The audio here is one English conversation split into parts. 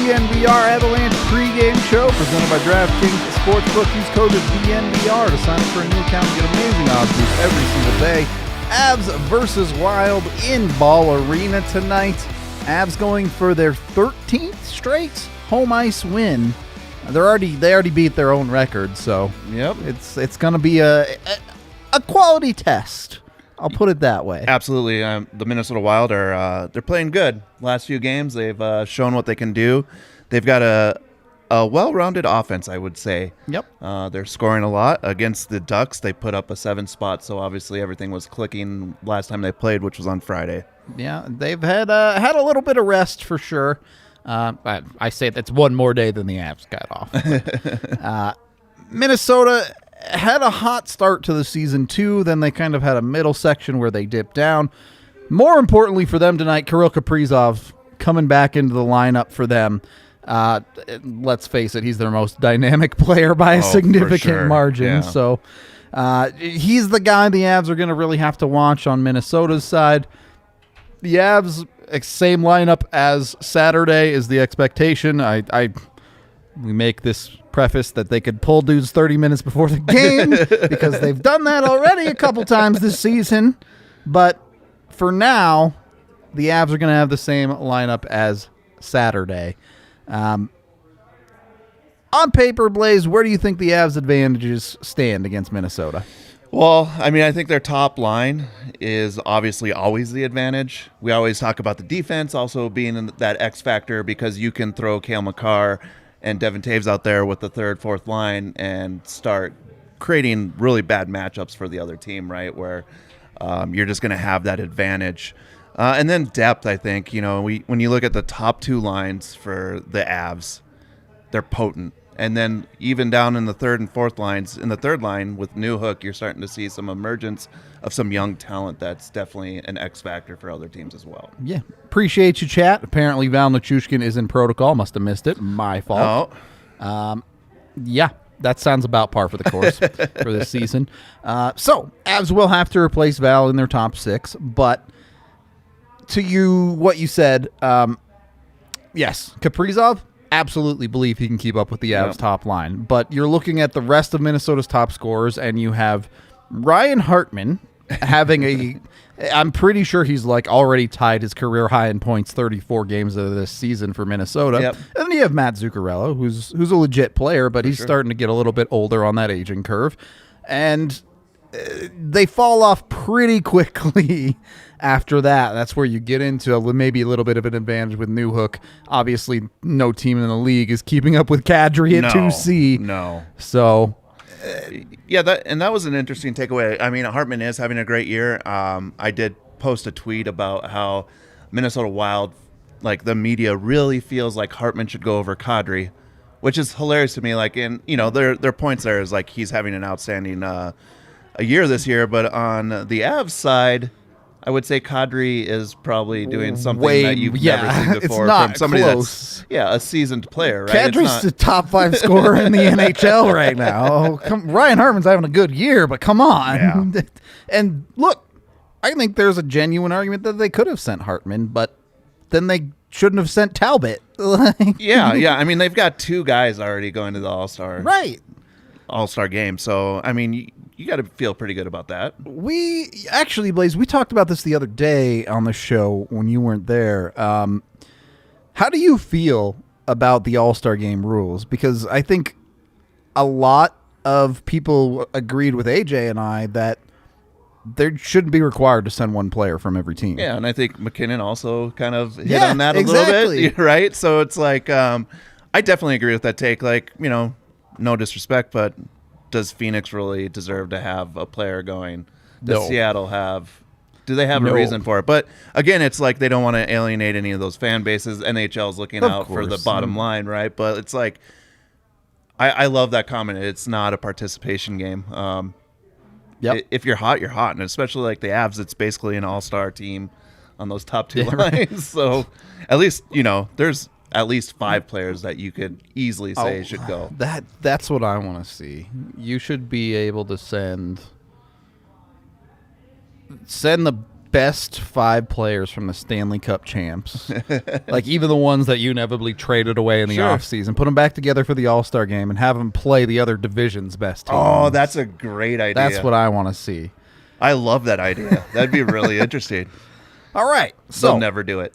DNVR Avalanche pregame show presented by DRAFTKINGS Sportsbook. Use code DNVR to sign up for a new account and get amazing odds boosts every single day. Avs versus Wild in Ball Arena tonight. Avs going for their 13th straight home ice win. They already beat their own record, so yep, it's going to be a quality test. I'll put it that way. Absolutely. The Minnesota Wild they're playing good. Last few games, they've shown what they can do. They've got a well-rounded offense, I would say. Yep. They're scoring a lot. Against the Ducks, they put up a 7 spot, so obviously everything was clicking last time they played, which was on Friday. Yeah, they've had a little bit of rest for sure. I say that's one more day than the Avs got off. Minnesota had a hot start to the season, too. Then they kind of had a middle section where they dipped down. More importantly for them tonight, Kirill Kaprizov coming back into the lineup for them. Let's face it, he's their most dynamic player by a significant margin. Yeah. So he's the guy the Avs are going to really have to watch on Minnesota's side. The Avs, same lineup as Saturday is the expectation. We make this preface that they could pull dudes 30 minutes before the game because they've done that already a couple times this season. But for now, the Avs are going to have the same lineup as Saturday. On paper, Blais, where do you think the Avs' advantages stand against Minnesota? Well, I mean, I think their top line is obviously always the advantage. We always talk about the defense also being that X factor because you can throw Cale Makar and Devin Taves out there with the third, fourth line and start creating really bad matchups for the other team, right, where you're just going to have that advantage. And then depth, I think, when you look at the top 2 lines for the Avs, they're potent. And then even down in the third and fourth lines, in the third line with Newhook, you're starting to see some emergence of some young talent that's definitely an X factor for other teams as well. Yeah. Appreciate you, chat. Apparently Val Nichuskin is in protocol. Must have missed it. My fault. Oh. Yeah, that sounds about par for the course for this season. So Avs will have to replace Val in their top 6. But to what you said, yes, Kaprizov, absolutely believe he can keep up with the Avs' top line. But you're looking at the rest of Minnesota's top scorers, and you have Ryan Hartman having I'm pretty sure he's already tied his career high in points 34 games of this season for Minnesota. Yep. And then you have Matt Zuccarello, who's a legit player, but he's starting to get a little bit older on that aging curve. And they fall off pretty quickly after that. That's where you get into maybe a little bit of an advantage with Newhook. Obviously, no team in the league is keeping up with Kadri at 2C. No. So, that was an interesting takeaway. I mean, Hartman is having a great year. I did post a tweet about how Minnesota Wild, the media really feels like Hartman should go over Kadri, which is hilarious to me. Their points there is he's having an outstanding a year this year, but on the Avs side, I would say Kadri is probably doing something that you've never seen before from somebody close. that's a seasoned player, right? Kadri's the top 5 scorer in the NHL right now. Ryan Hartman's having a good year, but come on. Yeah. And look, I think there's a genuine argument that they could have sent Hartman, but then they shouldn't have sent Talbot. Yeah. I mean, they've got 2 guys already going to the All-Star game. So, I mean, you got to feel pretty good about that. We actually, Blais, we talked about this the other day on the show when you weren't there. How do you feel about the All-Star Game rules? Because I think a lot of people agreed with AJ and I that there shouldn't be required to send one player from every team. Yeah, and I think McKinnon also kind of hit on that a little bit, right? So it's I definitely agree with that take. No disrespect, but does Phoenix really deserve to have a player going? Does Seattle have? Do they have a reason for it? But again, it's they don't want to alienate any of those fan bases. NHL's looking out for the bottom line, right? But it's I love that comment. It's not a participation game. If you're hot, you're hot, and especially the Avs, it's basically an all-star team on those top 2 lines. Right. So at least there's at least 5 players that you could easily say should go. That's what I want to see. You should be able to send the best 5 players from the Stanley Cup champs, like even the ones that you inevitably traded away in the offseason, put them back together for the All-Star game and have them play the other division's best teams. Oh, that's a great idea. That's what I want to see. I love that idea. That'd be really interesting. All right. So they'll never do it.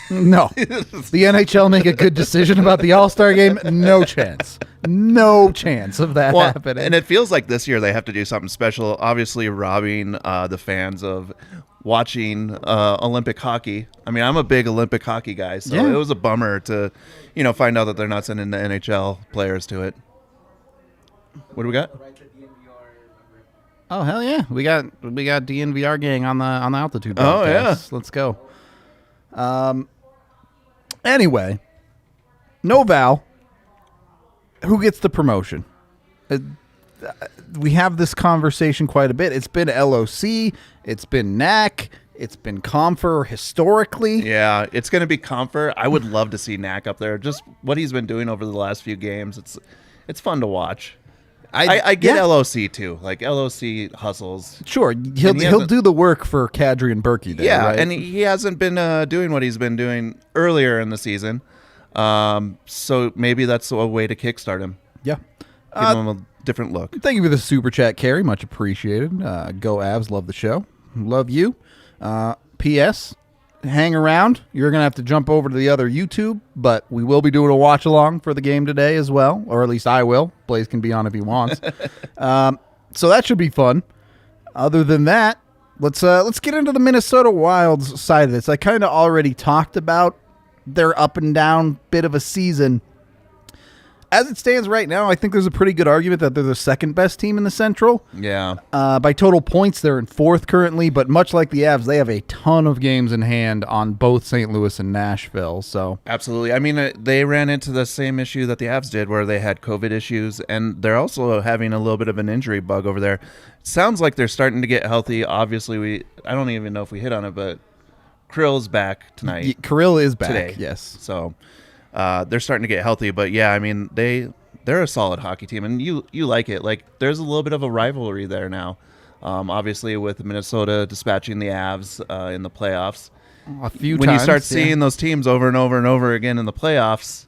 No. The NHL make a good decision about the All-Star game? No chance. No chance of that happening. And it feels like this year they have to do something special, obviously robbing the fans of watching Olympic hockey. I mean, I'm a big Olympic hockey guy, so it was a bummer to, find out that they're not sending the NHL players to it. What do we got? Oh hell yeah! We got DNVR gang on the altitude podcast. Oh yeah, let's go. Anyway, no Val. Who gets the promotion? We have this conversation quite a bit. It's been LOC. It's been NAC. It's been Comfer historically. Yeah, it's going to be Comfer. I would love to see NAC up there. Just what he's been doing over the last few games. It's fun to watch. I get LOC too. Like LOC hustles. Sure, he'll do the work for Kadri and Berkey there. Yeah, right? and he hasn't been doing what he's been doing earlier in the season. So maybe that's a way to kickstart him. Yeah, give him a different look. Thank you for the super chat, Carrie. Much appreciated. Go Avs. Love the show. Love you. P.S. Hang around. You're going to have to jump over to the other YouTube, but we will be doing a watch along for the game today as well, or at least I will. Blais can be on if he wants. So that should be fun. Other than that, let's get into the Minnesota Wild's side of this. I kind of already talked about their up and down bit of a season. As it stands right now, I think there's a pretty good argument that they're the second best team in the Central. Yeah. By total points, they're in 4th currently, but much like the Avs, they have a ton of games in hand on both St. Louis and Nashville. So absolutely. I mean, they ran into the same issue that the Avs did where they had COVID issues, and they're also having a little bit of an injury bug over there. Sounds like they're starting to get healthy. Obviously, I don't even know if we hit on it, but Krill's back tonight. Kirill is back, today. Yes. So they're starting to get healthy, but yeah, I mean they're a solid hockey team, and you like it. Like there's a little bit of a rivalry there now, obviously with Minnesota dispatching the Avs in the playoffs. A few when times, you start seeing those teams over and over and over again in the playoffs,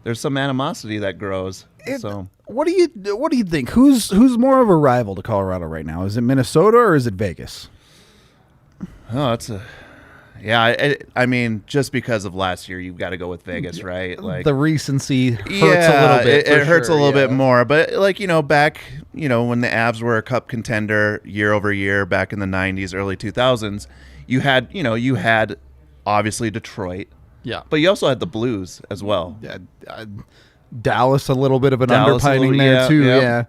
there's some animosity that grows. So what do you think? Who's more of a rival to Colorado right now? Is it Minnesota or is it Vegas? Oh, I mean, just because of last year, you've got to go with Vegas, right? Like the recency hurts a little bit. It hurts a little bit more. But like, back, when the Avs were a cup contender year over year back in the 90s, early 2000s, you had obviously Detroit. Yeah. But you also had the Blues as well. Yeah. Dallas, a little bit of an underpinning there too. Yeah.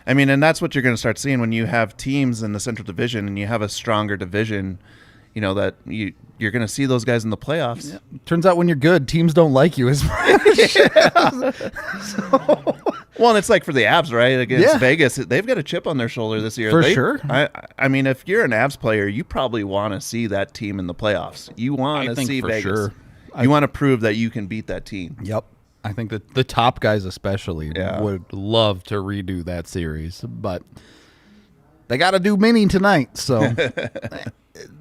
I mean, and that's what you're going to start seeing when you have teams in the Central Division and you have a stronger division. That you're going to see those guys in the playoffs. Yeah. Turns out when you're good, teams don't like you as much. Well, and it's like for the Avs, right? Against Vegas, they've got a chip on their shoulder this year. For sure. I mean, if you're an Avs player, you probably want to see that team in the playoffs. You want to see Vegas. Sure. You want to prove that you can beat that team. Yep. I think that the top guys especially would love to redo that series, but they got to do mini tonight, so...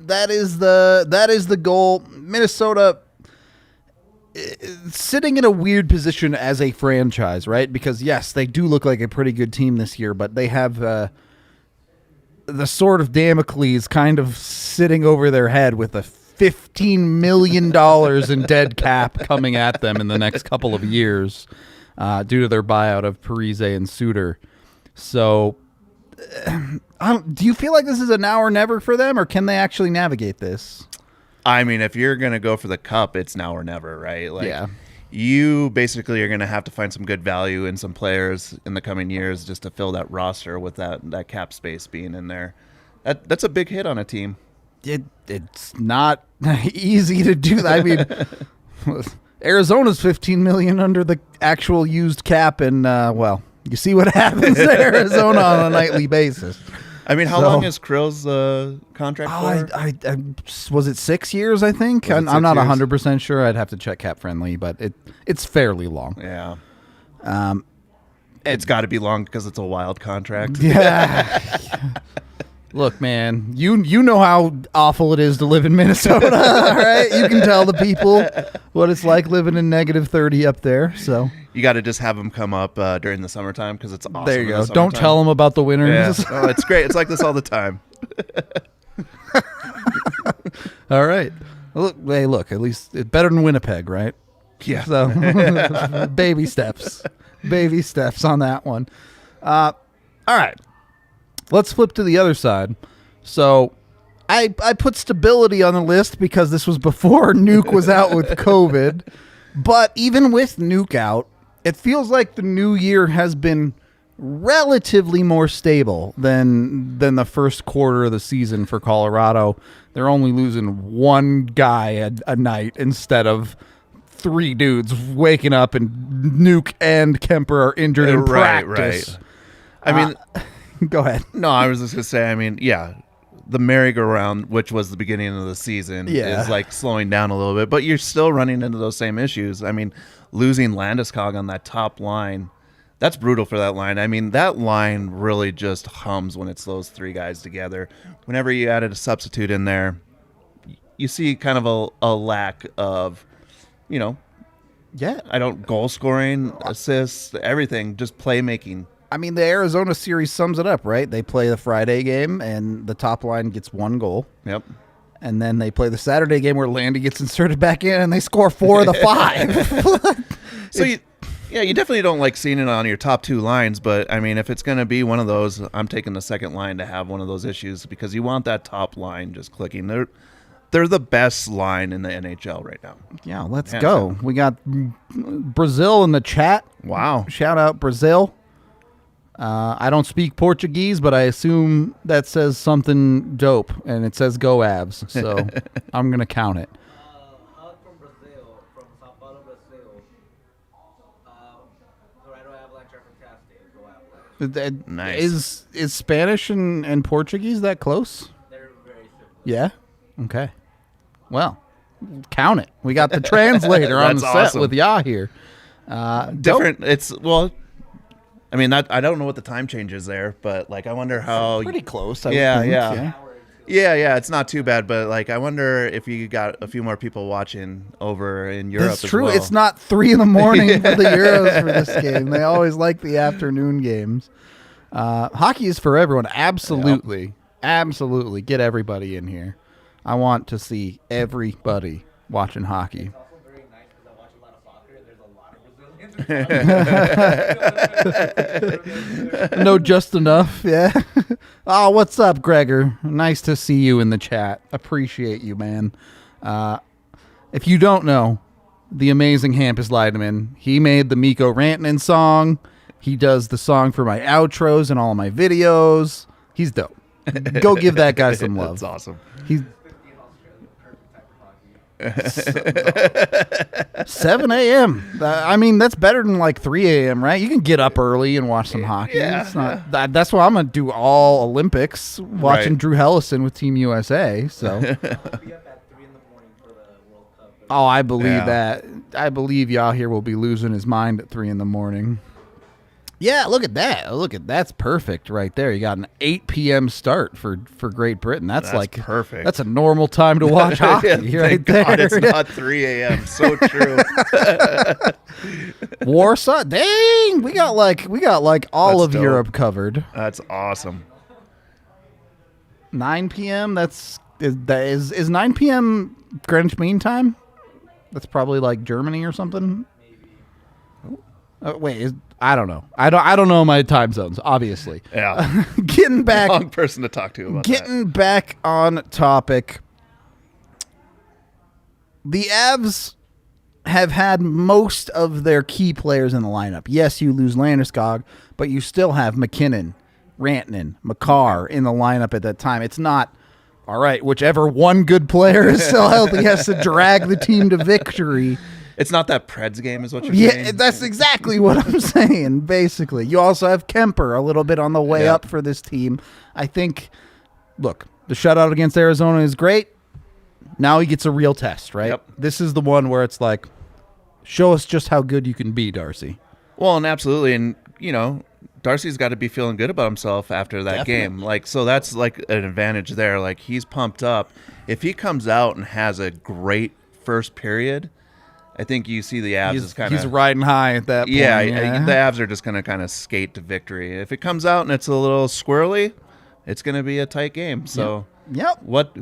That is the goal. Minnesota sitting in a weird position as a franchise, right? Because yes, they do look like a pretty good team this year, but they have the sword of Damocles kind of sitting over their head with a $15 million in dead cap coming at them in the next couple of years due to their buyout of Parise and Suter. So do you feel like this is a now or never for them, or can they actually navigate this? I mean, if you're going to go for the cup, it's now or never, right? Like, you basically are going to have to find some good value in some players in the coming years just to fill that roster with that cap space being in there. That's a big hit on a team. It's not easy to do that. I mean, Arizona's $15 million under the actual used cap, and you see what happens to Arizona on a nightly basis. I mean, how long is Krill's contract for? I was it 6 years, I think? I'm not 100% sure. I'd have to check Cap Friendly, but it's fairly long. Yeah. It's got to be long because it's a Wild contract. Yeah. Look, man, you know how awful it is to live in Minnesota, all right? You can tell the people what it's like living in negative 30 up there. So you got to just have them come up during the summertime because it's awesome. There you go. Don't tell them about the winters. Yeah. Oh, it's great. It's like this all the time. All right. Look. At least it's better than Winnipeg, right? Yeah. So baby steps on that one. All right. Let's flip to the other side. So I put stability on the list because this was before Nuke was out with COVID. But even with Nuke out, it feels like the new year has been relatively more stable than the first quarter of the season for Colorado. They're only losing one guy a night instead of three dudes waking up and Nuke and Kemper are injured in practice. Right. I mean, go ahead. No, I was just going to say, I mean, yeah, the merry-go-round, which was the beginning of the season, is like slowing down a little bit, but you're still running into those same issues. I mean, losing Landeskog on that top line, that's brutal for that line. I mean, that line really just hums when it's those three guys together. Whenever you added a substitute in there, you see kind of a lack of, goal scoring, assists, everything, just playmaking. I mean, the Arizona series sums it up, right? They play the Friday game, and the top line gets one goal. Yep. And then they play the Saturday game where Landy gets inserted back in, and they score 4 of the 5. So, you definitely don't like seeing it on your top two lines, but, I mean, if it's going to be one of those, I'm taking the second line to have one of those issues because you want that top line just clicking. They're the best line in the NHL right now. Yeah, let's go. We got Brazil in the chat. Wow. Shout out Brazil. I don't speak Portuguese, but I assume that says something dope, and it says "Go Avs," so I'm gonna count it. From Brazil, from Sao Paulo, Brazil. Colorado Avalanche are fantastic. Go Avalanche. Nice. Is Spanish and Portuguese that close? They're very similar. Yeah. Okay. Well, count it. We got the translator on the set awesome. with Ya here. Different. I mean, I don't know what the time change is there, but like I wonder how. Pretty close. I Yeah, would think, yeah. It's not too bad, but like I wonder if you got a few more people watching over in Europe. That's as true. well. It's not 3 a.m. for the Euros for this game. They always like the afternoon games. Hockey is for everyone. Absolutely, absolutely. Get everybody in here. I want to see everybody watching hockey. No, just enough. Yeah. Oh, what's up, Gregor? Nice to see you in the chat. Appreciate you, man. If you don't know, the amazing Hampus Leideman, he made the Mikko Rantanen song. He does the song for my outros and all of my videos. He's dope. Go give that guy some love. That's awesome. He's 7 a.m. I mean, that's better than like 3 a.m., right? You can get up early and watch some hockey. Yeah. It's not, that's why I'm going to do all Olympics, watching Drew Hellison with Team USA. So, Be up at 3 in the morning for the World Cup. oh, I believe that. I believe y'all here will be losing his mind at 3 in the morning. Yeah, look at that. That's perfect right there. You got an 8 p.m. start for Great Britain. That's like perfect. That's a normal time to watch hockey right there. God, it's not 3 a.m. So true. Warsaw. Dang, we got like all That's of dope. Europe covered. That's awesome. 9 p.m. Is 9 p.m. Greenwich Mean Time? That's probably like Germany or something. Wait, I don't know. I don't know my time zones, obviously. Yeah. Getting back, Wrong person to talk to about that. back on topic. The Avs have had most of their key players in the lineup. Yes, you lose Landeskog, but you still have McKinnon, Rantanen, Makar in the lineup at that time. It's not, all right, whichever one good player is still healthy has to drag the team to victory. It's not that Preds game is what you're saying? Yeah, that's exactly what I'm saying, basically. You also have Kemper a little bit on the way up for this team. I think, look, the shutout against Arizona is great. Now he gets a real test, right? Yep. This is the one where it's like, show us just how good you can be, Darcy. Well, and absolutely. And, Darcy's got to be feeling good about himself after that game. Like, so that's like an advantage there. Like, he's pumped up. If he comes out and has a great first period, I think you see the Avs is kind of... He's riding high at that point. Yeah, the Avs are just going to kind of skate to victory. If it comes out and it's a little squirrely, it's going to be a tight game. So,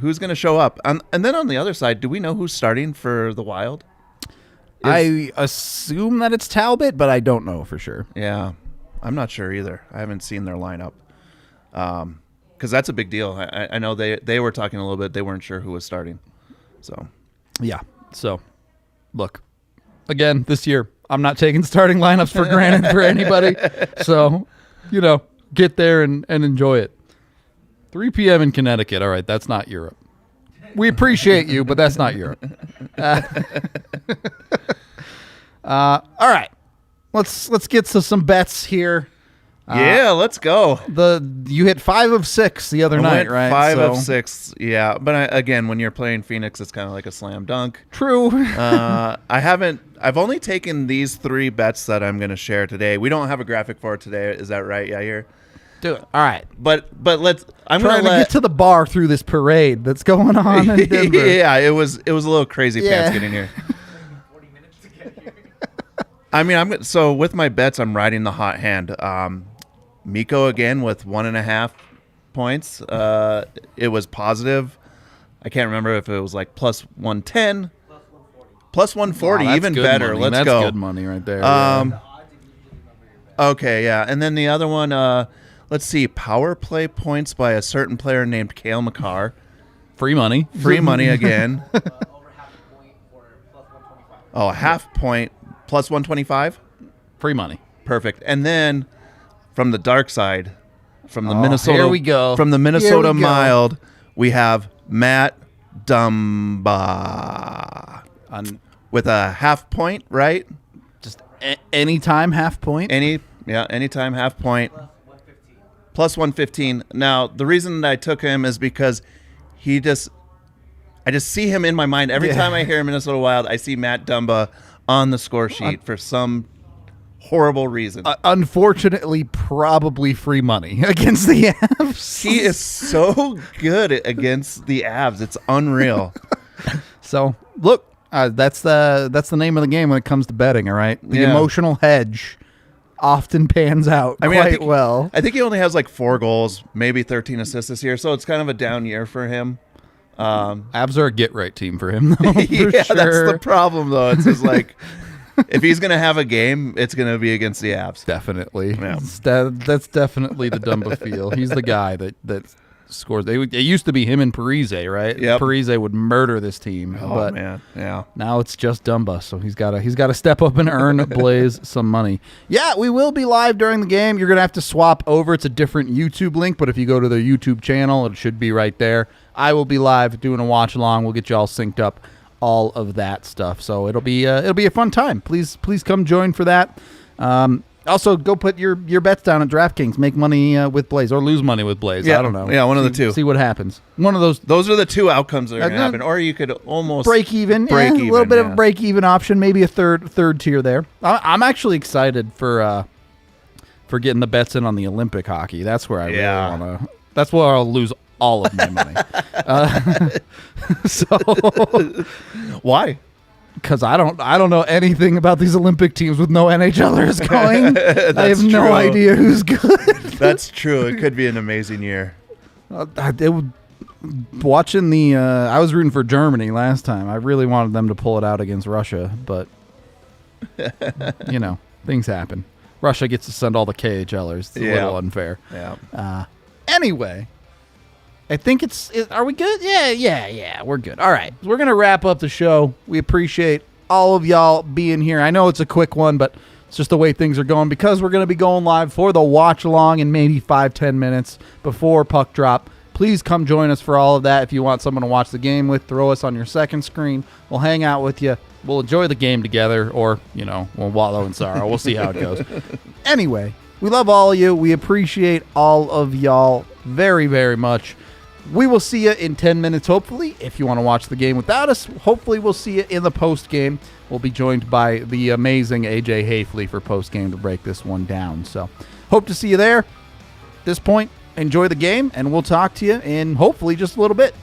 who's going to show up? And then on the other side, do we know who's starting for the Wild? I assume that it's Talbot, but I don't know for sure. Yeah, I'm not sure either. I haven't seen their lineup. Because that's a big deal. I know they were talking a little bit. They weren't sure who was starting. So, yeah. So, look, again, this year, I'm not taking starting lineups for granted for anybody. So, get there and enjoy it. 3 p.m. in Connecticut. All right, that's not Europe. We appreciate you, but that's not Europe. All right, let's get to some bets here. Yeah, let's go. You hit 5 of 6 the other night, right? 5 of 6, yeah. But again, when you're playing Phoenix, it's kind of like a slam dunk. True. I've only taken these 3 bets that I'm going to share today. We don't have a graphic for it today. Is that right, Yair? Do it. All right. But I'm trying to get to the bar through this parade that's going on in Denver. Yeah, it was a little crazy pants getting here. 40 minutes to get here. I mean, so with my bets, I'm riding the hot hand. Mikko again with 1.5 points. It was positive. I can't remember if it was like plus 110, plus 140, even better. Money. Let's that's go. That's good money right there. Okay, yeah. And then the other one, let's see, power play points by a certain player named Cale Makar. Free money. Free money again. Over half a point for plus 125. Oh, a half point plus 125? Free money. Perfect. And then from the dark side, from the Minnesota, here we go. From the Minnesota Wild, we have Matt Dumba with a half point, right? Just anytime half point. Anytime half point. Plus 115. Now, the reason that I took him is because I just see him in my mind every time I hear Minnesota Wild. I see Matt Dumba on the score sheet for some horrible reason. Unfortunately, probably free money against the Avs. He is so good against the Avs. It's unreal. So, look, that's the name of the game when it comes to betting, all right? The emotional hedge often pans out quite well. I think he only has like 4 goals, maybe 13 assists this year, so it's kind of a down year for him. Avs are a get-right team for him, though. Sure. That's the problem, though. It's just like... if he's going to have a game, it's going to be against the Avs. Definitely. Yeah. That's definitely the Dumba feel. He's the guy that scores. It used to be him and Parise, right? Yep. Parise would murder this team. Oh, man. Yeah. Now it's just Dumba, so he's got to step up and earn Blais some money. Yeah, we will be live during the game. You're going to have to swap over. It's a different YouTube link, but if you go to the YouTube channel, it should be right there. I will be live doing a watch along. We'll get you all synced up. All of that stuff, so it'll be a fun time. Please come join for that. Also, go put your bets down at DraftKings. Make money with Blais or lose money with Blais. Yeah, I don't know. Yeah, one of the two. See what happens. One of those. Those are the 2 outcomes that are going to happen. Or you could almost break even. A little bit of a break even option. Maybe a third tier there. I'm actually excited for getting the bets in on the Olympic hockey. That's where I really want to. That's where I'll lose all of my money. So why? Because I don't know anything about these Olympic teams with no NHLers going. I have no idea who's good. That's true. It could be an amazing year. Watching I was rooting for Germany last time. I really wanted them to pull it out against Russia, but things happen. Russia gets to send all the KHLers. It's a little unfair. Yeah. Anyway, I think are we good? Yeah, we're good. All right. We're going to wrap up the show. We appreciate all of y'all being here. I know it's a quick one, but it's just the way things are going because we're going to be going live for the watch along in maybe 5-10 minutes before puck drop. Please come join us for all of that. If you want someone to watch the game with, throw us on your second screen. We'll hang out with you. We'll enjoy the game together, or, we'll wallow in sorrow. We'll see how it goes. Anyway, we love all of you. We appreciate all of y'all very, very much. We will see you in 10 minutes, hopefully. If you want to watch the game without us, hopefully we'll see you in the post game. We'll be joined by the amazing AJ Hafley for post game to break this one down. So hope to see you there. At this point, enjoy the game, and we'll talk to you in hopefully just a little bit.